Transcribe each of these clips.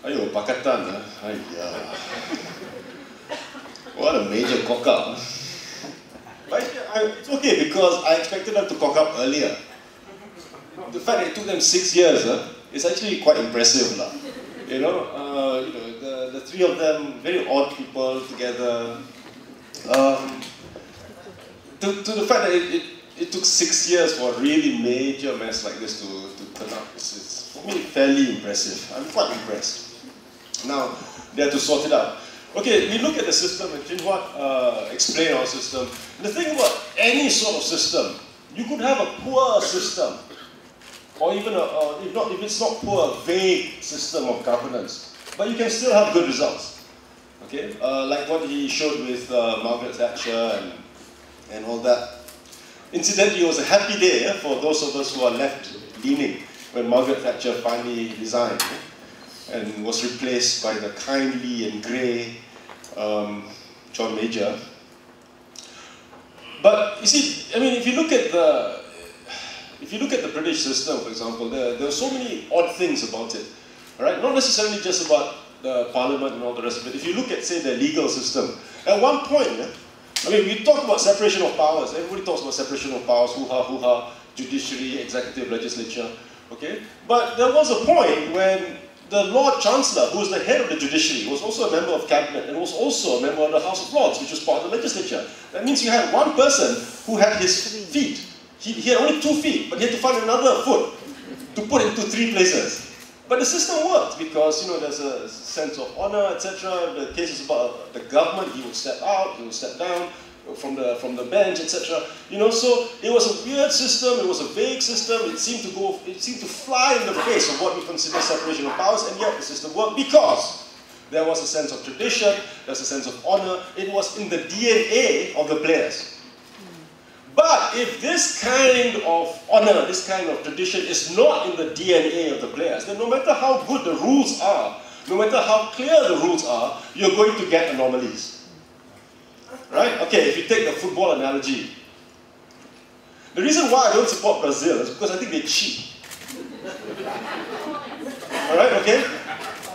Ayo, pakatan, what a major cock up. But it's okay because I expected them to cock up earlier. The fact that it took them 6 years is actually quite impressive. The three of them, very odd people together. To the fact that it took 6 years for a really major mess like this to turn up, it's for me fairly impressive. I'm quite impressed. Now, they have to sort it out. Okay, we look at the system, and Chin Huat explained our system. The thing about any sort of system, you could have a poor system, or even if it's not poor, a vague system of governance, but you can still have good results. Okay, like what he showed with Margaret Thatcher and all that. Incidentally, it was a happy day for those of us who are left-leaning when Margaret Thatcher finally resigned and was replaced by the kindly and grey John Major. But you see, I mean, if you look at the British system, for example, there are so many odd things about it. All right, not necessarily just about the parliament and all the rest of it. If you look at, say, the legal system, at one point, I mean, we talk about separation of powers. Everybody talks about separation of powers, hoo-ha, judiciary, executive, legislature, okay? But there was a point when the Lord Chancellor, who was the head of the judiciary, was also a member of cabinet and was also a member of the House of Lords, which was part of the legislature. That means you had one person who had his feet. He had only 2 feet, but he had to find another foot to put into 3 places. But the system worked because, there's a sense of honor, etc. The cases about the government, he would step out, he would step down from the bench, etc. So it was a weird system, it was a vague system, it seemed to fly in the face of what we consider separation of powers, and yet the system worked because there was a sense of tradition, there's a sense of honor, it was in the DNA of the players. But if this kind of honor, this kind of tradition is not in the DNA of the players, then no matter how good the rules are, no matter how clear the rules are, you're going to get anomalies. Right? Okay, if you take the football analogy, the reason why I don't support Brazil is because I think they cheat. Alright, okay?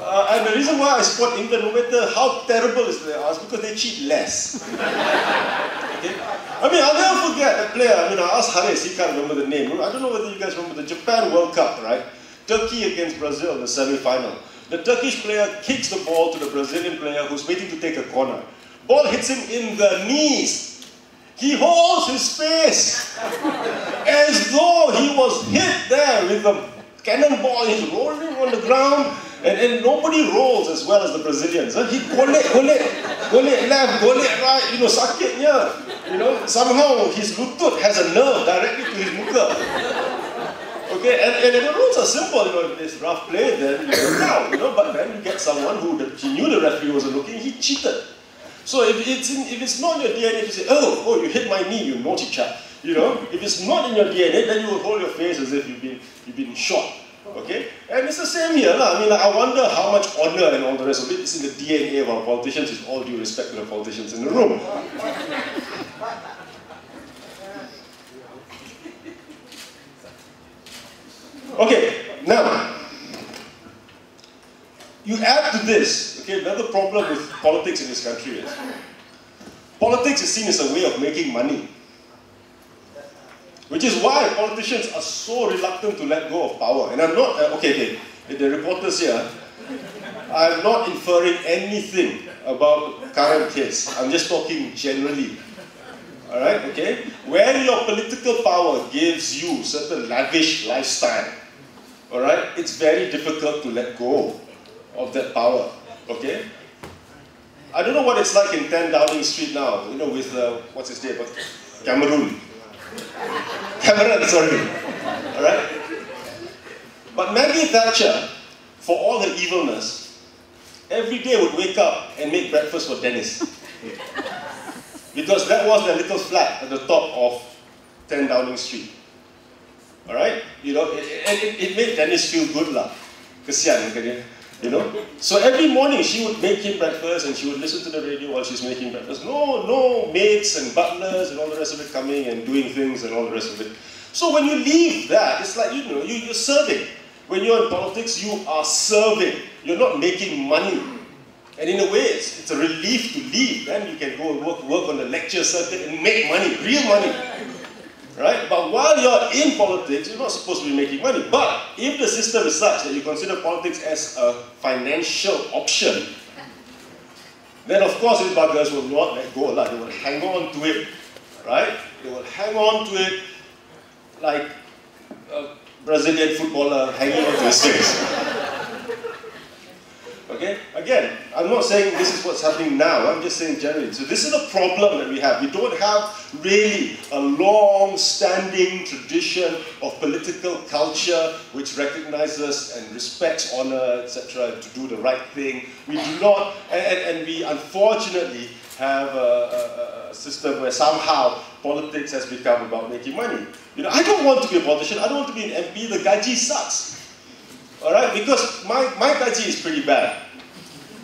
And the reason why I support England, no matter how terrible they are, is because they cheat less. Okay? I mean, I'll never forget that player. I asked Haris, he can't remember the name. I don't know whether you guys remember the Japan World Cup, right? Turkey against Brazil in the semi-final. The Turkish player kicks the ball to the Brazilian player who's waiting to take a corner. Ball hits him in the knees. He holds his face as though he was hit there with a cannonball. He's rolling on the ground. And nobody rolls as well as the Brazilians. He golek left, golek right, sakitnya. Somehow his lutut has a nerve directly to his muka. Okay, and the rules are simple, it's rough play, then you go down, but then you get someone who he knew the referee wasn't looking, he cheated. So if it's not in your DNA, you say, oh, you hit my knee, you naughty chap. If it's not in your DNA, then you will hold your face as if you've been shot. Okay? And it's the same here. I wonder how much honor and all the rest of it is in the DNA of our politicians, with all due respect to the politicians in the room. Okay, now, you add to this, okay, another problem with politics in this country is, politics is seen as a way of making money. Which is why politicians are so reluctant to let go of power. And I'm not, the reporters here, I'm not inferring anything about current case. I'm just talking generally. Alright, okay? When your political power gives you certain lavish lifestyle, alright, it's very difficult to let go of that power, okay? I don't know what it's like in 10 Downing Street now, with, what's his name, Cameron, sorry. Alright? But Maggie Thatcher, for all her evilness, every day would wake up and make breakfast for Dennis. Because that was their little flat at the top of 10 Downing Street. Alright? It made Dennis feel good lah. Kesian kan dia. So every morning she would make him breakfast and she would listen to the radio while she's making breakfast. No maids and butlers and all the rest of it coming and doing things and all the rest of it. So when you leave that, it's like, you're serving. When you're in politics, you are serving. you're not making money. And in a way, it's a relief to leave. Then you can go and work on the lecture circuit and make money, real money. Right? But while you're in politics, you're not supposed to be making money. But if the system is such that you consider politics as a financial option, then of course these buggers will not let go. They will hang on to it. Right? They will hang on to it like a Brazilian footballer hanging on to his face. Okay? Again, I'm not saying this is what's happening now, I'm just saying generally. So this is the problem that we have. We don't have really a long-standing tradition of political culture which recognizes and respects honor, etc., to do the right thing. We do not, and we unfortunately have a system where somehow politics has become about making money. You know, I don't want to be a politician, I don't want to be an MP, the gaji sucks. Alright, because my gaji is pretty bad.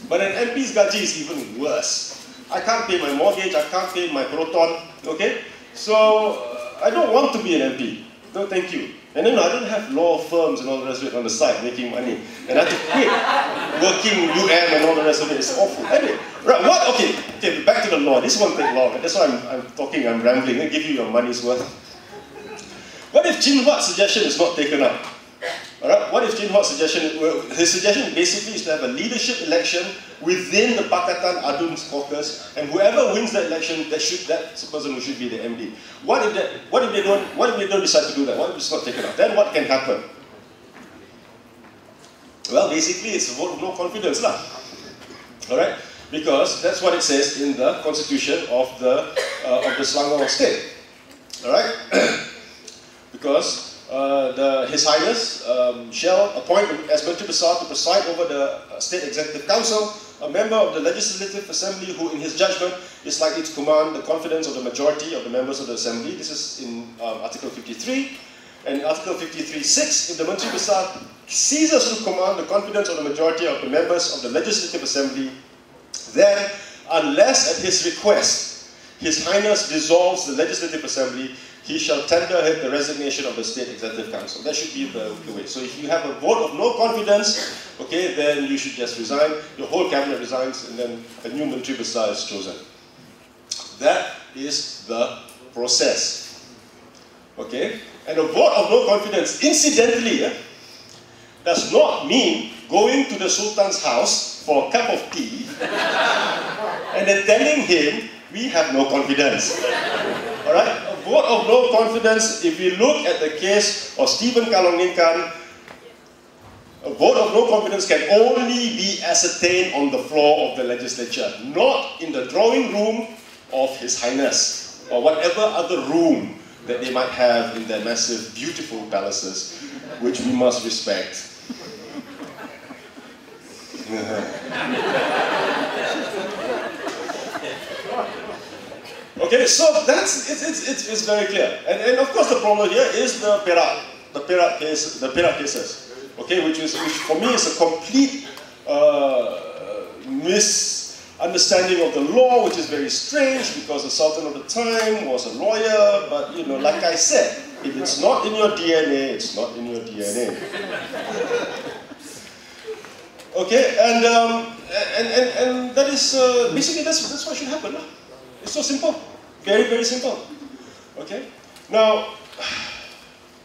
But an MP's gaji is even worse. I can't pay my mortgage, I can't pay my proton, okay? So, I don't want to be an MP. No, thank you. And then I don't have law firms and all the rest of it on the side making money. And I have to quit working UM and all the rest of it. It's awful. Anyway, right, what? Okay, back to the law. This won't take long. That's why I'm rambling. I'll give you your money's worth. What if Chin Huat's suggestion is not taken up? Alright, what if Chin Huat's suggestion, his suggestion basically is to have a leadership election within the Pakatan Adun caucus, and whoever wins the election, that's the person who should be the MD. What if they don't decide to do that? What if it's not taken up? Then what can happen? Well, basically it's a vote of no confidence lah. Alright? Because that's what it says in the constitution of the Selangor state. Alright? Because His Highness shall appoint as Menteri Besar to preside over the State Executive Council, a member of the Legislative Assembly who in his judgment is likely to command the confidence of the majority of the members of the Assembly. This is in Article 53. And Article 53(6), if the Menteri Besar ceases to command the confidence of the majority of the members of the Legislative Assembly, then unless at his request His Highness dissolves the Legislative Assembly, he shall tender him the resignation of the State Executive Council. That should be the way. So if you have a vote of no confidence, okay, then you should just resign. Your whole cabinet resigns, and then a new Menteri Besar is chosen. That is the process. Okay? And a vote of no confidence, incidentally, does not mean going to the Sultan's house for a cup of tea and then telling him, we have no confidence. Alright? A vote of no confidence, if you look at the case of Stephen Kalongninkan, a vote of no confidence can only be ascertained on the floor of the legislature, not in the drawing room of His Highness, or whatever other room that they might have in their massive, beautiful palaces, which we must respect. Okay, so it's very clear, and of course the problem here is the Perak cases, okay, which for me is a complete misunderstanding of the law, which is very strange because the Sultan of the time was a lawyer, but you know, like I said, if it's not in your DNA, it's not in your DNA. Okay, and that is basically that's what should happen. It's so simple, very, very simple. Okay? Now,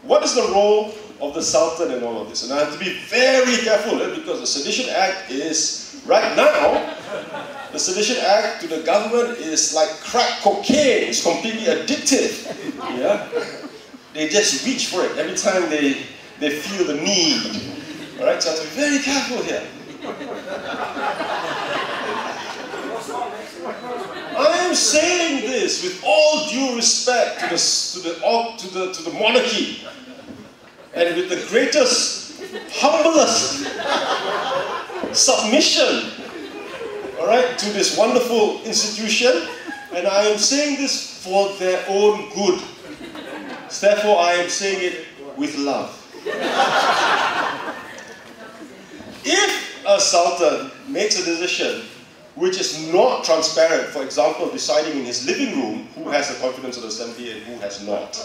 what is the role of the Sultan in all of this? And I have to be very careful because the Sedition Act is, right now, the Sedition Act to the government is like crack cocaine. It's completely addictive. Yeah? They just reach for it every time they feel the need. Alright, so I have to be very careful here. I am saying this with all due respect to the monarchy, and with the greatest, humblest submission, all right, to this wonderful institution, and I am saying this for their own good. Therefore, I am saying it with love. If a Sultan makes a decision which is not transparent, for example, deciding in his living room who has the confidence of the assembly and who has not,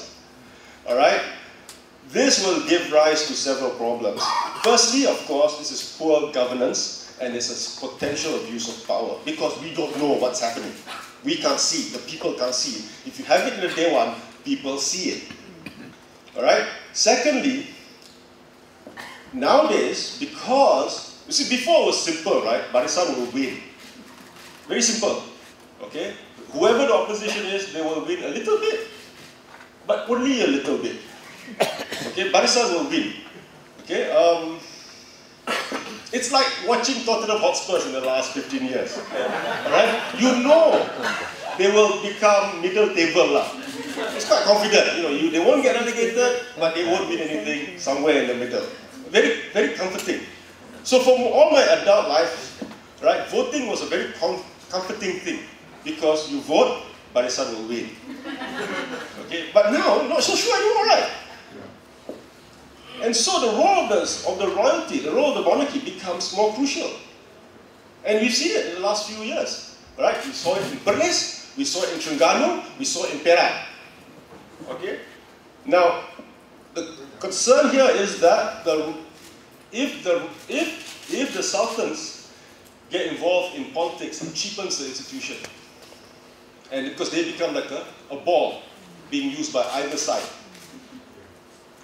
alright, this will give rise to several problems. Firstly, of course, this is poor governance and it's a potential abuse of power because we don't know what's happening. We can't see, the people can't see it. If you have it in the Dewan, people see it. Alright? Secondly, nowadays, because, you see, before it was simple, right? Barisan will win. Very simple. Okay? Whoever the opposition is, they will win a little bit. But only a little bit. Okay? Barisan will win. Okay? It's like watching Tottenham Hotspurs in the last 15 years. Right? You know they will become middle table lah. It's quite confident. You know, they won't get relegated, but they won't win anything somewhere in the middle. Very, very comforting. So for all my adult life, right, voting was a very comforting thing because you vote, Barisan will win. Okay, but now I'm not so sure anymore, right? And so the role of the royalty, the role of the monarchy becomes more crucial. And we've seen it in the last few years. Right? We saw it in Perlis, we saw it in Terengganu, we saw it in Perak. Okay? Now, the concern here is that if the sultans get involved in politics, it cheapens the institution. And because they become like a ball being used by either side.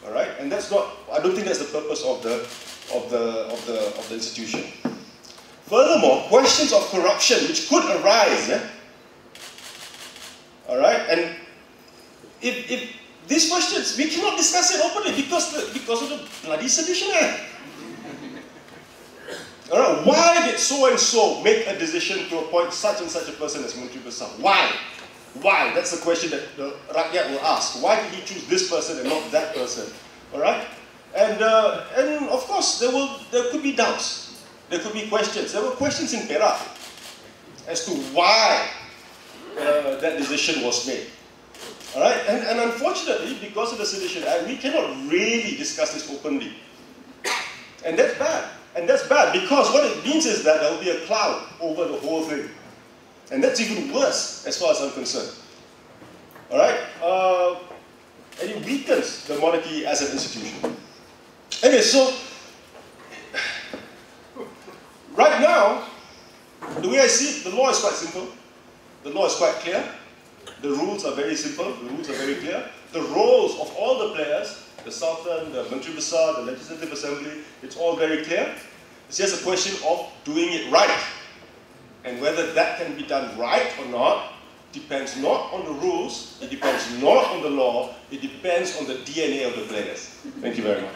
Alright? And that's not, I don't think that's the purpose of the institution. Furthermore, questions of corruption which could arise, yeah? Alright? And if these questions, we cannot discuss it openly because of the bloody Sedition Act. Alright, why did so and so make a decision to appoint such and such a person as Menteri Besar? Why? Why? That's the question that the Rakyat will ask. Why did he choose this person and not that person? Alright? And of course, there could be doubts. There could be questions. There were questions in Perak as to why that decision was made. Alright? And unfortunately, because of the Sedition Act, we cannot really discuss this openly. And that's bad. And that's bad because what it means is that there will be a cloud over the whole thing. And that's even worse as far as I'm concerned. Alright? And it weakens the monarchy as an institution. Okay, so right now, the way I see it, the law is quite simple. The law is quite clear. The rules are very simple. The rules are very clear. The roles of all the players, the Sultan, the Menteri Besar, the Legislative Assembly, it's all very clear. It's just a question of doing it right. And whether that can be done right or not depends not on the rules, it depends not on the law, it depends on the DNA of the players. Thank you very much.